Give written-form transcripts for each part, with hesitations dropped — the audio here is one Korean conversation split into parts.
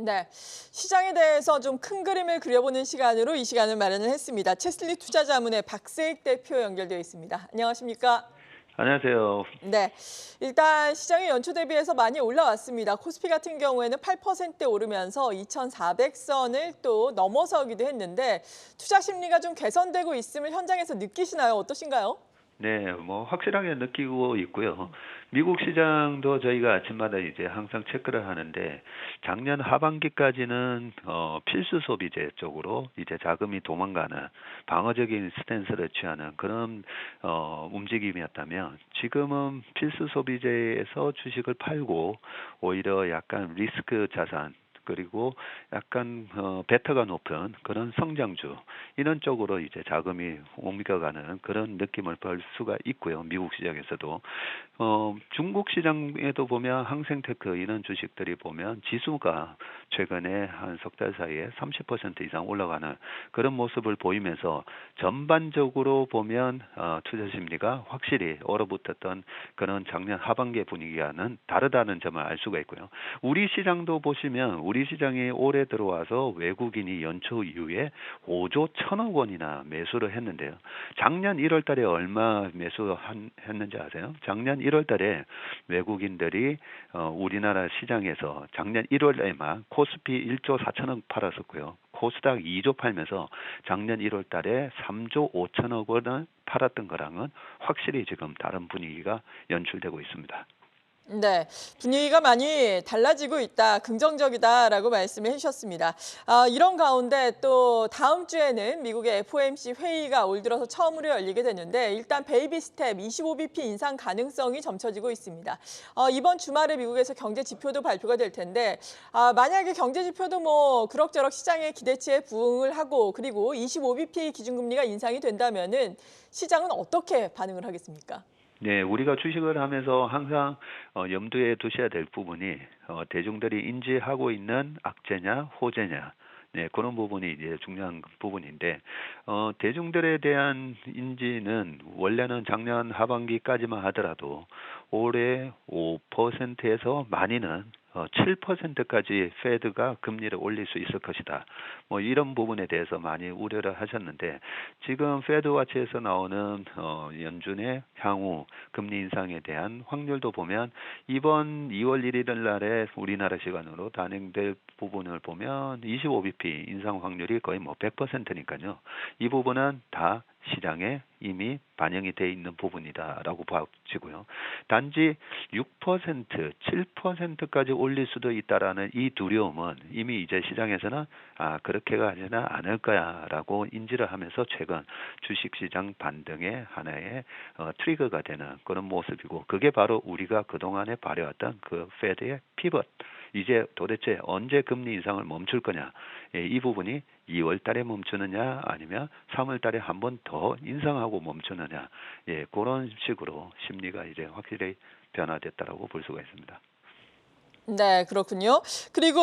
네, 시장에 대해서 좀 큰 그림을 그려보는 시간으로 이 시간을 마련을 했습니다. 채슬리 투자자문의 박세익 대표 연결되어 있습니다. 안녕하십니까? 안녕하세요. 네, 일단 시장이 연초 대비해서 많이 올라왔습니다. 코스피 같은 경우에는 8% 오르면서 2,400선을 또 넘어서기도 했는데 투자 심리가 좀 개선되고 있음을 현장에서 느끼시나요? 어떠신가요? 네, 뭐 확실하게 느끼고 있고요. 미국 시장도 저희가 아침마다 이제 항상 체크를 하는데 작년 하반기까지는 필수 소비재 쪽으로 이제 자금이 도망가는 방어적인 스탠스를 취하는 그런 움직임이었다면 지금은 필수 소비재에서 주식을 팔고 오히려 약간 리스크 자산 그리고 약간 베타가 높은 그런 성장주 이런 쪽으로 이제 자금이 옮겨가는 그런 느낌을 볼 수가 있고요. 미국 시장에서도 중국 시장에도 보면 항생테크 이런 주식들이 보면 지수가 최근에 한 석 달 사이에 30% 이상 올라가는 그런 모습을 보이면서 전반적으로 보면 투자 심리가 확실히 얼어붙었던 그런 작년 하반기 분위기와는 다르다는 점을 알 수가 있고요. 우리 시장도 보시면 우리 시장에 올해 들어와서 외국인이 연초 이후에 5조 1천억 원이나 매수를 했는데요. 작년 1월 달에 얼마 했는지 아세요? 작년 1월 달에 외국인들이 우리나라 시장에서 작년 1월에만 코스피 1조 4천억 팔았었고요. 코스닥 2조 팔면서 작년 1월 달에 3조 5천억 원을 팔았던 거랑은 확실히 지금 다른 분위기가 연출되고 있습니다. 네, 분위기가 많이 달라지고 있다, 긍정적이다라고 말씀을 해주셨습니다. 이런 가운데 또 다음 주에는 미국의 FOMC 회의가 올 들어서 처음으로 열리게 되는데 일단 베이비 스텝 25bp 인상 가능성이 점쳐지고 있습니다. 이번 주말에 미국에서 경제 지표도 발표가 될 텐데 만약에 경제 지표도 뭐 그럭저럭 시장의 기대치에 부응을 하고 그리고 25bp 기준금리가 인상이 된다면은 시장은 어떻게 반응을 하겠습니까? 네, 우리가 주식을 하면서 항상 염두에 두셔야 될 부분이 대중들이 인지하고 있는 악재냐 호재냐 네, 그런 부분이 이제 중요한 부분인데 대중들에 대한 인지는 원래는 작년 하반기까지만 하더라도 올해 5%에서 많이는 7%까지 페드가 금리를 올릴 수 있을 것이다. 뭐 이런 부분에 대해서 많이 우려를 하셨는데 지금 페드와치에서 나오는 연준의 향후 금리 인상에 대한 확률도 보면 이번 2월 1일 날에 우리나라 시간으로 단행될 부분을 보면 25bp 인상 확률이 거의 뭐 100%니까요. 이 부분은 다 시장에 이미 반영이 돼 있는 부분이다라고 봐지고요. 단지 6%, 7%까지 올릴 수도 있다라는 이 두려움은 이미 이제 시장에서는 그렇게 가지는 않을 거야라고 인지를 하면서 최근 주식시장 반등의 하나의 트리거가 되는 그런 모습이고 그게 바로 우리가 그동안에 발해왔던 그 페드의 피벗 이제 도대체 언제 금리 인상을 멈출 거냐 이 부분이 2월 달에 멈추느냐 아니면 3월 달에 한 번 더 인상하고 멈추느냐 그런 식으로 심리가 이제 확실히 변화됐다라고 볼 수가 있습니다. 네, 그렇군요. 그리고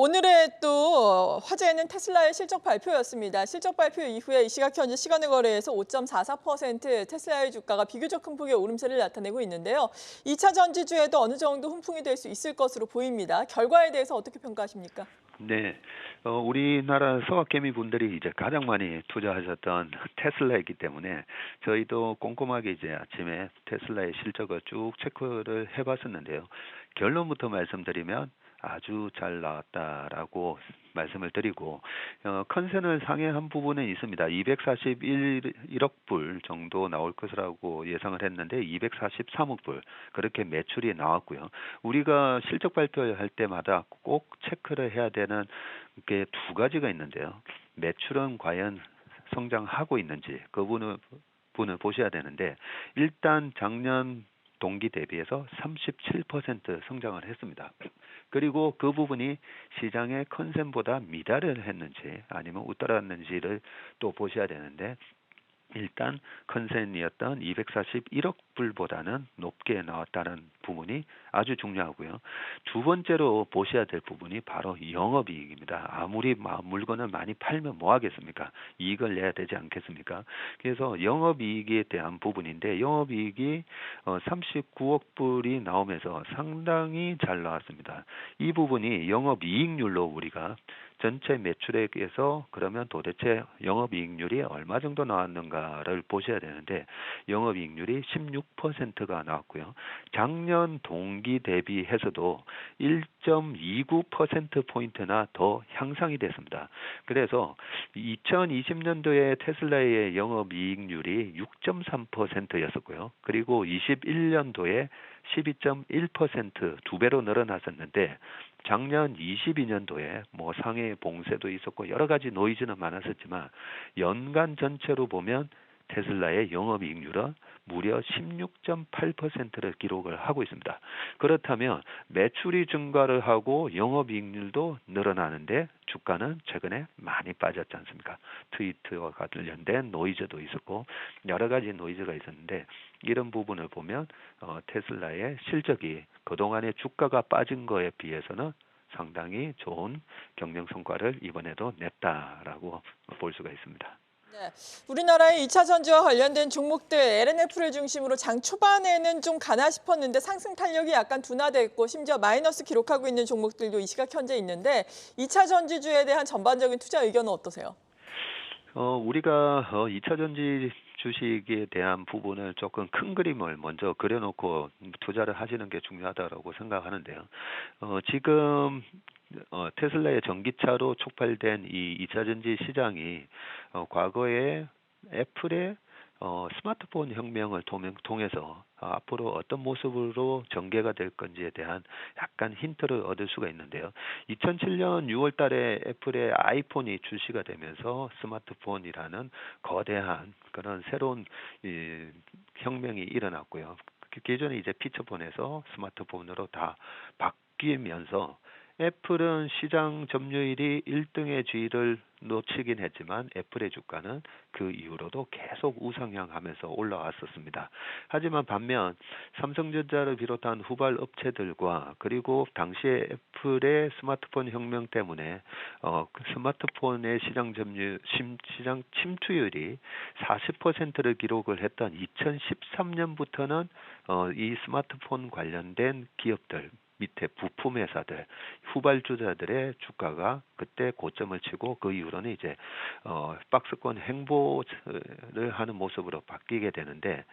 오늘의 또 화제는 테슬라의 실적 발표였습니다. 실적 발표 이후에 이 시각 현재 시간의 거래에서 5.44% 테슬라의 주가가 비교적 큰 폭의 오름세를 나타내고 있는데요. 2차 전지주에도 어느 정도 훈풍이 될 수 있을 것으로 보입니다. 결과에 대해서 어떻게 평가하십니까? 네, 우리나라 서학개미 분들이 이제 가장 많이 투자하셨던 테슬라이기 때문에 저희도 꼼꼼하게 이제 아침에 테슬라의 실적을 쭉 체크를 해봤었는데요. 결론부터 말씀드리면 아주 잘 나왔다라고 말씀을 드리고 컨센을 상회한 부분은 있습니다. 241억 불 정도 나올 것이라고 예상을 했는데 243억 불 그렇게 매출이 나왔고요. 우리가 실적 발표할 때마다 꼭 체크를 해야 되는 게 두 가지가 있는데요. 매출은 과연 성장하고 있는지 그 분을 보셔야 되는데 일단 작년 동기 대비해서 37% 성장을 했습니다. 그리고 그 부분이 시장의 컨센보다 미달을 했는지 아니면 웃돌았는지를 또 보셔야 되는데 일단 컨센이었던 241억 불보다는 높게 나왔다는 부분이 아주 중요하고요. 두 번째로 보셔야 될 부분이 바로 영업이익입니다. 아무리 물건을 많이 팔면 뭐 하겠습니까? 이익을 내야 되지 않겠습니까? 그래서 영업이익에 대한 부분인데 영업이익이 39억 불이 나오면서 상당히 잘 나왔습니다. 이 부분이 영업이익률로 우리가 전체 매출액에서 그러면 도대체 영업이익률이 얼마 정도 나왔는가를 보셔야 되는데 영업이익률이 16%가 나왔고요. 작년 동기 대비해서도 1.29%포인트나 더 향상이 됐습니다. 그래서 2020년도에 테슬라의 영업이익률이 6.3%였었고요. 그리고 21년도에 12.1% 두 배로 늘어났었는데 작년 22년도에 뭐 상해 봉쇄도 있었고 여러 가지 노이즈는 많았었지만 연간 전체로 보면 테슬라의 영업이익률은 무려 16.8%를 기록을 하고 있습니다. 그렇다면 매출이 증가를 하고 영업이익률도 늘어나는데 주가는 최근에 많이 빠졌지 않습니까? 트위터와 관련된 노이즈도 있었고 여러 가지 노이즈가 있었는데 이런 부분을 보면 테슬라의 실적이 그동안의 주가가 빠진 거에 비해서는 상당히 좋은 경영 성과를 이번에도 냈다라고 볼 수가 있습니다. 네, 우리나라의 2차 전지와 관련된 종목들 LNF를 중심으로 장 초반에는 좀 가나 싶었는데 상승 탄력이 약간 둔화됐고 심지어 마이너스 기록하고 있는 종목들도 이 시각 현재 있는데 2차 전지주에 대한 전반적인 투자 의견은 어떠세요? 우리가 2차 전지 주식에 대한 부분을 조금 큰 그림을 먼저 그려놓고 투자를 하시는 게 중요하다고 생각하는데요. 지금 테슬라의 전기차로 촉발된 이 2차 전지 시장이 과거에 애플의 스마트폰 혁명을 통해서 앞으로 어떤 모습으로 전개가 될 건지에 대한 약간 힌트를 얻을 수가 있는데요. 2007년 6월 달에 애플의 아이폰이 출시가 되면서 스마트폰이라는 거대한 그런 새로운 혁명이 일어났고요. 기존에 이제 피처폰에서 스마트폰으로 다 바뀌면서 애플은 시장 점유율이 1등의 지위를 놓치긴 했지만 애플의 주가는 그 이후로도 계속 우상향하면서 올라왔었습니다. 하지만 반면 삼성전자를 비롯한 후발 업체들과 그리고 당시에 애플의 스마트폰 혁명 때문에 그 스마트폰의 시장 침투율이 40%를 기록을 했던 2013년부터는 이 스마트폰 관련된 기업들 밑에 부품 회사들, 후발주자들의 주가가 그때 고점을 치고 그 이후로는 이제 박스권 행보를 하는 모습으로 바뀌게 되는데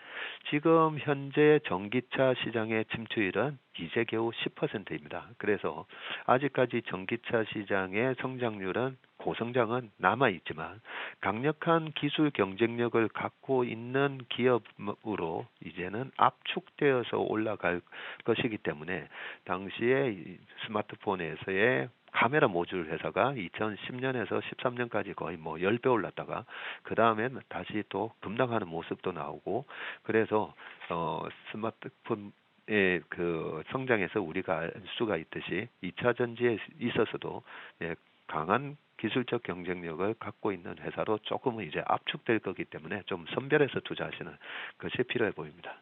지금 현재 전기차 시장의 침투율은 이제 겨우 10%입니다. 그래서 아직까지 전기차 시장의 성장률은 고성장은 남아있지만 강력한 기술 경쟁력을 갖고 있는 기업으로 이제는 압축되어서 올라갈 것이기 때문에 당시에 스마트폰에서의 카메라 모듈 회사가 2010년에서 13년까지 거의 뭐 10배 올랐다가 그 다음엔 다시 또 급락하는 모습도 나오고 그래서 스마트폰 그 성장에서 우리가 알 수가 있듯이 2차 전지에 있어서도 강한 기술적 경쟁력을 갖고 있는 회사로 조금은 이제 압축될 거기 때문에 좀 선별해서 투자하시는 것이 필요해 보입니다.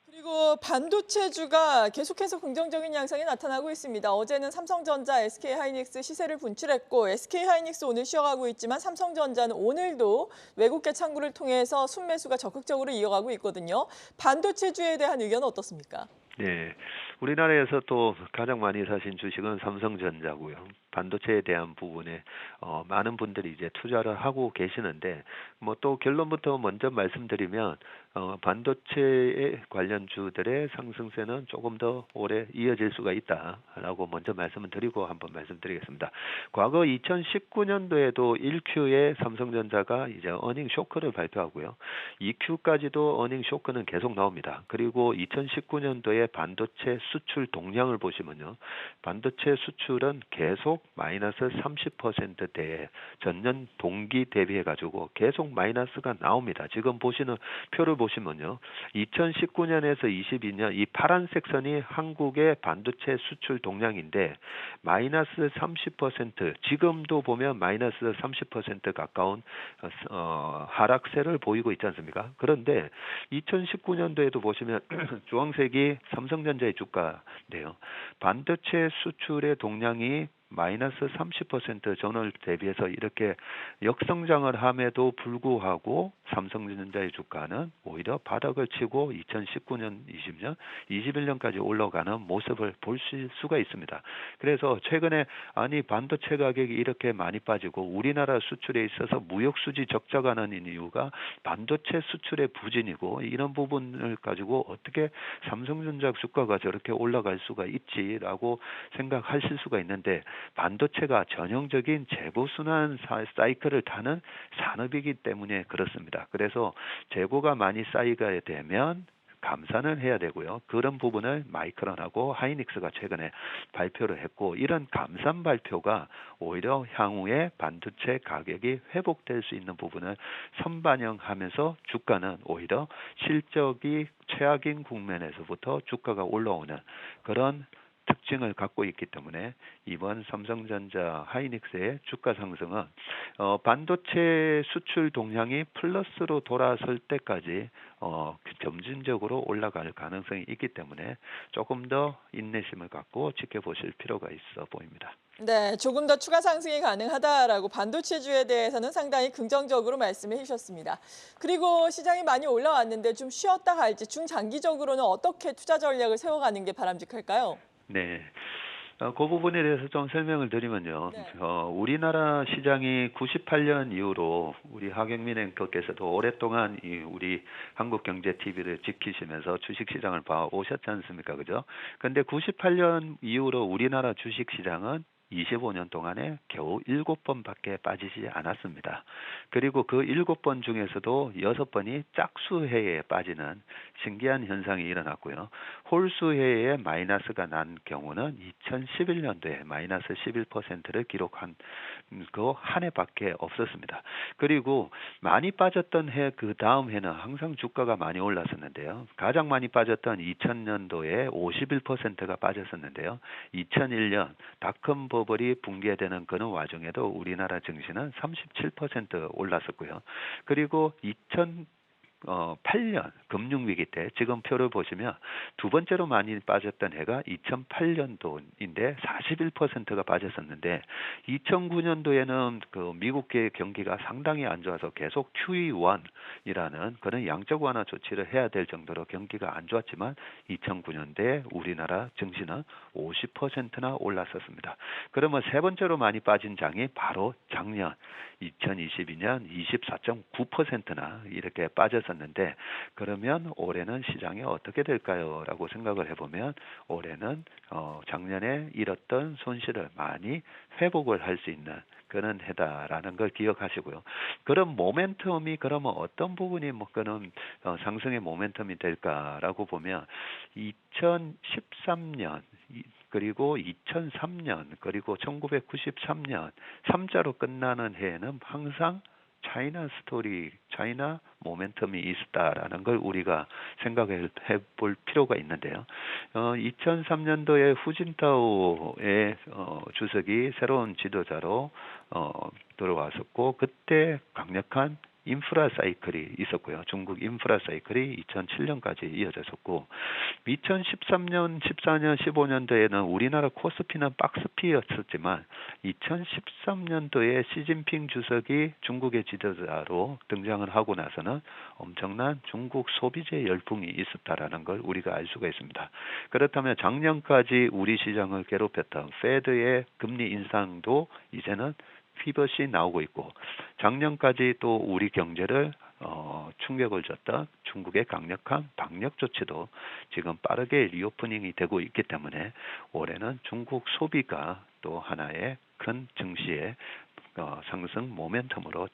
그리고 반도체주가 계속해서 긍정적인 양상이 나타나고 있습니다. 어제는 삼성전자, SK하이닉스 시세를 분출했고 SK하이닉스 오늘 쉬어가고 있지만 삼성전자는 오늘도 외국계 창구를 통해서 순매수가 적극적으로 이어가고 있거든요. 반도체주에 대한 의견은 어떻습니까? 네, 우리나라에서 또 가장 많이 사신 주식은 삼성전자고요. 반도체에 대한 부분에 많은 분들이 이제 투자를 하고 계시는데 뭐 또 결론부터 먼저 말씀드리면 반도체에 관련 주들의 상승세는 조금 더 오래 이어질 수가 있다라고 먼저 말씀을 드리고 한번 말씀드리겠습니다. 과거 2019년도에도 1Q에 삼성전자가 이제 어닝 쇼크를 발표하고요. 2Q까지도 어닝 쇼크는 계속 나옵니다. 그리고 2019년도에 반도체 수출 동량을 보시면요. 반도체 수출은 계속 마이너스 30%대에 전년 동기 대비해 가지고 계속 마이너스가 나옵니다. 지금 보시는 표를 보시면요. 2019년에서 22년 이 파란색 선이 한국의 반도체 수출 동량인데 마이너스 30% 지금도 보면 마이너스 30% 가까운 하락세를 보이고 있지 않습니까? 그런데 2019년도에도 보시면 주황색이 삼성전자의 주가인데요. 반도체 수출의 동량이 마이너스 30% 전월 대비해서 이렇게 역성장을 함에도 불구하고 삼성전자의 주가는 오히려 바닥을 치고 2019년, 20년, 21년까지 올라가는 모습을 볼 수가 있습니다. 그래서 최근에 아니 반도체 가격이 이렇게 많이 빠지고 우리나라 수출에 있어서 무역 수지 적자가 나는 이유가 반도체 수출의 부진이고 이런 부분을 가지고 어떻게 삼성전자 주가가 저렇게 올라갈 수가 있지라고 생각하실 수가 있는데 반도체가 전형적인 재고순환 사이클을 타는 산업이기 때문에 그렇습니다. 그래서 재고가 많이 쌓이게 되면 감산을 해야 되고요. 그런 부분을 마이크론하고 하이닉스가 최근에 발표를 했고 이런 감산 발표가 오히려 향후에 반도체 가격이 회복될 수 있는 부분을 선반영하면서 주가는 오히려 실적이 최악인 국면에서부터 주가가 올라오는 그런 특징을 갖고 있기 때문에 이번 삼성전자 하이닉스의 주가 상승은 반도체 수출 동향이 플러스로 돌아설 때까지 점진적으로 올라갈 가능성이 있기 때문에 조금 더 인내심을 갖고 지켜보실 필요가 있어 보입니다. 네, 조금 더 추가 상승이 가능하다라고 반도체주에 대해서는 상당히 긍정적으로 말씀해 주셨습니다. 그리고 시장이 많이 올라왔는데 좀 쉬었다 갈지 중장기적으로는 어떻게 투자 전략을 세워가는 게 바람직할까요? 네. 그 부분에 대해서 좀 설명을 드리면요. 네. 우리나라 시장이 98년 이후로 우리 하경민 앵커께서도 오랫동안 우리 한국경제TV를 지키시면서 주식시장을 봐 오셨지 않습니까? 그죠? 근데 98년 이후로 우리나라 주식시장은 25년 동안에 겨우 7번밖에 빠지지 않았습니다. 그리고 그 7번 중에서도 6번이 짝수해에 빠지는 신기한 현상이 일어났고요. 홀수해에 마이너스가 난 경우는 2011년도에 마이너스 11%를 기록한 그 한 해밖에 없었습니다. 그리고 많이 빠졌던 해 그 다음 해는 항상 주가가 많이 올랐었는데요. 가장 많이 빠졌던 2000년도에 51%가 빠졌었는데요. 2001년 닷컴 버블이 붕괴되는 그런 와중에도 우리나라 증시는 37% 올랐었고요. 그리고 2008년 금융위기 때 지금 표를 보시면 두 번째로 많이 빠졌던 해가 2008년도인데 41%가 빠졌었는데 2009년도에는 그 미국의 경기가 상당히 안 좋아서 계속 QE1이라는 그런 양적 완화 조치를 해야 될 정도로 경기가 안 좋았지만 2009년도에 우리나라 증시는 50%나 올랐었습니다. 그러면 세 번째로 많이 빠진 장이 바로 작년 2022년 24.9%나 이렇게 빠졌었는데 그러면 올해는 시장이 어떻게 될까요? 라고 생각을 해보면 올해는 작년에 잃었던 손실을 많이 회복을 할 수 있는 그런 해다라는 걸 기억하시고요. 그런 모멘텀이 그러면 어떤 부분이 그런 상승의 모멘텀이 될까라고 보면 2013년 그리고 2003년 그리고 1993년 3자로 끝나는 해에는 항상 차이나 스토리, 차이나 모멘텀이 있었다라는 걸 우리가 생각해 볼 필요가 있는데요. 2003년도에 후진타오의 주석이 새로운 지도자로 들어왔었고 그때 강력한 인프라 사이클이 있었고요. 중국 인프라 사이클이 2007년까지 이어졌었고 2013년, 14년, 15년도에는 우리나라 코스피는 박스피였었지만 2013년도에 시진핑 주석이 중국의 지도자로 등장을 하고 나서는 엄청난 중국 소비재 열풍이 있었다라는 걸 우리가 알 수가 있습니다. 그렇다면 작년까지 우리 시장을 괴롭혔던 페드의 금리 인상도 이제는 피벗이 나오고 있고 작년까지 또 우리 경제를 충격을 줬던 중국의 강력한 방역 조치도 지금 빠르게 리오프닝이 되고 있기 때문에 올해는 중국 소비가 또 하나의 큰 증시의 상승 모멘텀으로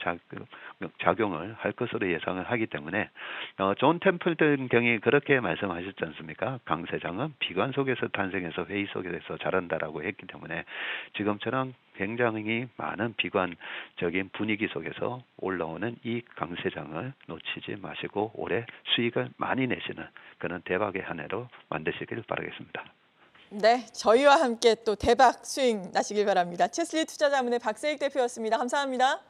작용을 할 것으로 예상을 하기 때문에 존 템플턴 경이 그렇게 말씀하셨지 않습니까? 강세장은 비관 속에서 탄생해서 회의 속에서 자란다라고 했기 때문에 지금처럼 굉장히 많은 비관적인 분위기 속에서 올라오는 이 강세장을 놓치지 마시고 올해 수익을 많이 내시는 그런 대박의 한 해로 만드시길 바라겠습니다. 네, 저희와 함께 또 대박 수익 나시길 바랍니다. 체슬리 투자자문의 박세익 대표였습니다. 감사합니다.